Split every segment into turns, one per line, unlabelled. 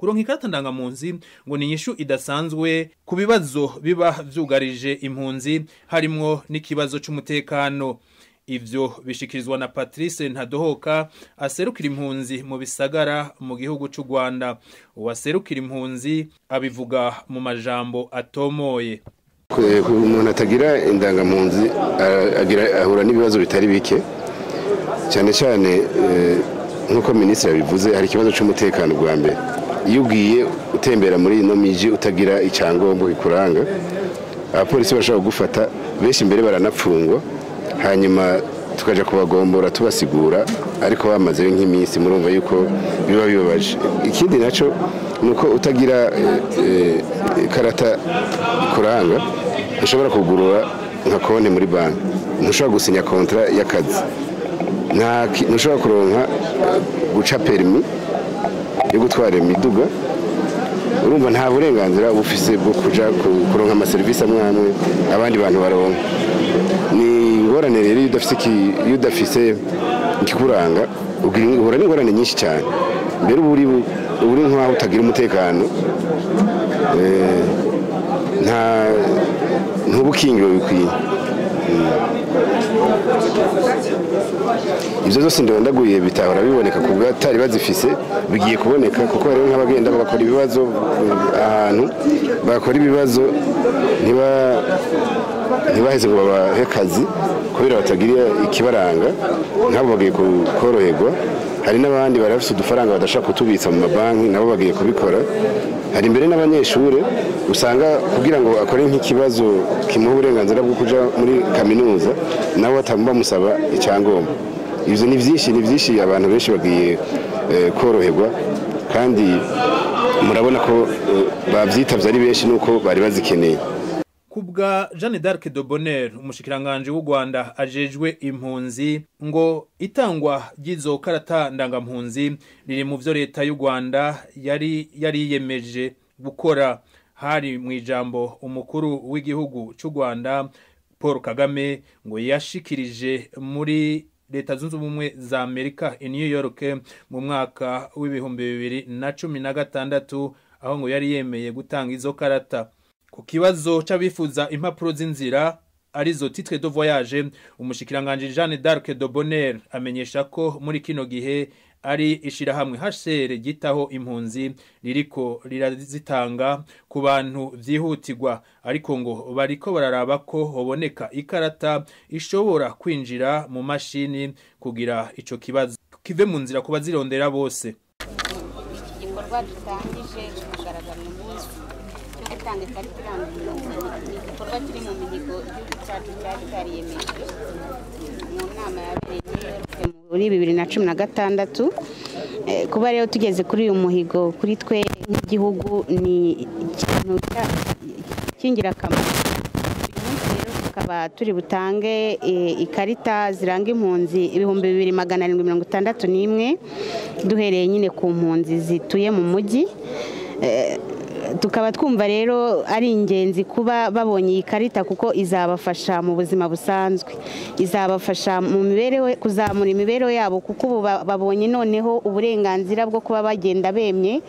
kuronka ikarata ndangamunzi ngo ni inyishu idasanzwe ku bibazo biba vyugarije impunzi harimwo n'ikibazo c'umutekano. Ivyo bishikirizwa na Patrice Ntadohoka aserukira impunzi mu bisagara mu gihugu c'u Rwanda. Uwaserukira impunzi abivuga mu majambo atomoye.
Umuntu atagira indangamunzi ahura n'ibibazo bitari bike cyane cyane nk'uko minisitiri yabivuze hari ikibazo cy'umutekano bwa mbere. Iyo ugiye utembera muri ino miji utagira icyangombwa kikuranga abapolisi bashaka kugufata benshi imbere baranapfungwa hanyuma tukaja kubagombora tubasigura ariko bamaze nk'iminsi murumva yuko biba bibabaje. Ikindi naco nuko utagira karata ikuranga ushobora kugurura nka konti muri banki, ntushobora gusinya kontra y'akazi, ntushobora kuronka guca permis yo gutwara imiduga. Urumva nta burenganzira bufise bwo kuja kuronka amaserivisi amwe abandi bantu baronka. Ni ingorane rero iyo udafise ikikuranga uhura n'ingorane nyinshi cyane. Mbere uri nk'aho utagira umutekano ntubukingiro bikwiye. Ibyo zose ndondaguye bitahora biboneka ku batari bazifise bigiye kuboneka kuko hariho nk'abagenda bakora ibibazo ahantu bakora ibibazo ntibaheze ngo babahe akazi kubera batagira ikibaranga nabo bagiye koroherwa. Hari n'abandi barafise udufaranga badashaka kutubitsa mu mabanki nabo bagiye kubikora. Hari imbere n'abanyeshure usanga kugira ngo akore nk'ikibazo kimuha uburenganzira bwo kuja muri kaminuza nabo bamusaba icyangombwa. Ivyo ni vyinshi abantu benshi bagiye koroherwa kandi murabona ko bavyitavye ari benshi nuko bari bazikeneye.
Kubwa Jeanne d'Arc de Bonheur umushikiranganje w'u Rwanda ajejwe impunzi ngo itangwa ry'izo karata ndangampunzi riri mu vyo leta y'u Rwanda yari yiyemeje gukora. Hari mu ijambo umukuru w'igihugu c'u Rwanda Paul Kagame ngo yashikirije muri Leta Zunze Ubumwe za Amerika i New York mu mwaka w'2016 aho ngo yari yemeye gutanga izo karata. Ku kibazo c'abifuza impapuro z'inzira arizo titre de voyage umushikiranganje Jeanne d'Arc de Bonheur amenyesha ko muri kino gihe ari ishirahamwe HCR gitaho impunzi ririko rirazitanga ku bantu vyihutirwa ariko ngo bariko bararaba ko hoboneka ikarata ishobora kwinjira mu mashini kugira ico kibazo kive mu nzira kuba zirondera bose.
Igikorwa dutangije kugaragara mu munsi gutanga ikarita igikorwa kiri mu mihigo y'uko cyacu cyari cyariyemeje mu nama yabereye muri 2016. Kuba rero tugeze kuri uyu muhigo kuri twe nk'igihugu ni ikintu cy'ingirakamaro. Tukaba turi butange ikarita ziranga impunzi 2761 duhereye nyine ku mpunzi zituye mu mujyi. Tukaba twumva rero ari ingenzi kuba babonye ikarita kuko izabafasha mu buzima busanzwe, izabafasha mu mibereho, kuzamura imibereho yabo kuko ubu babonye noneho uburenganzira bwo kuba bagenda bemye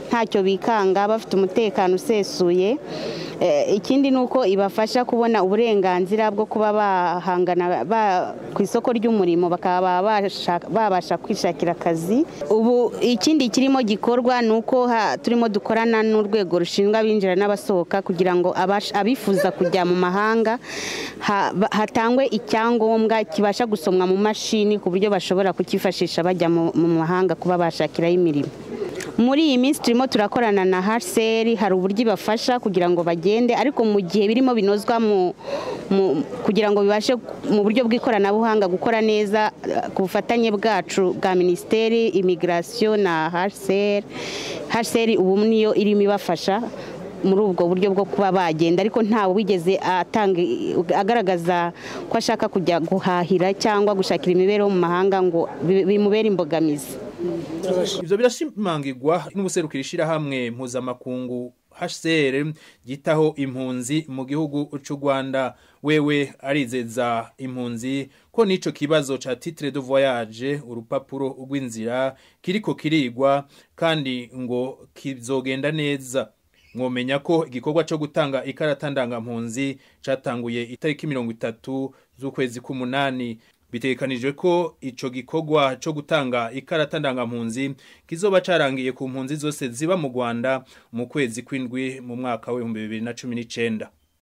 ntacyo bikanga bafite umutekano usesuye. Ikindi nuko ibafasha kubona uburenganzira bwo kuba bahangana ku isoko ry'umurimo bakaba babasha kwishakira akazi. Ubu ikindi kirimo gikorwa nuko turimo dukorana n'urwego rushinzwe abinjira n'abasohoka kugira ngo abifuza kujya mu mahanga hatangwe icyangombwa kibasha gusomwa mu mashini ku buryo bashobora kukifashisha bajya mu mahanga kuba bashakiraho imirimo. Muri iyi minsi turimo turakorana na HCR hari uburyo bafasha kugira ngo bagende ariko mu gihe birimo binozwa kugira ngo bibashe mu buryo bw'ikoranabuhanga gukora neza ku bufatanye bwacu bwa Ministeri Immigration na HCR ubu niyo irimo ibafasha muri ubwo buryo bwo kuba bagenda ariko ntawe wigeze agaragaza ko ashaka kujya guhahira cyangwa gushakira imibereho mu mahanga ngo bimubere imbogamizi.
Ivyo birashimangirwa n'ubuserukira ishirahamwe mpuzamakungu HCR gitaho impunzi mu gihugu c'u Rwanda. Wewe arizeza impunzi ko nico kibazo ca titre de voyage urupapuro rw'inzira kiriko kirigwa kandi ngo kizogenda neza. Mwomenya ko igikorwa cyo gutanga ikarata ndangampunzi catanguye itariki 30 z'ukwezi k'umunani. Bitegekanijwe ko ico gikorwa cyo gutanga ikarata ndangampunzi kizoba carangiye ku mpunzi zose ziba mu Rwanda mu kwezi kw'indwi mu mwaka wa 2019.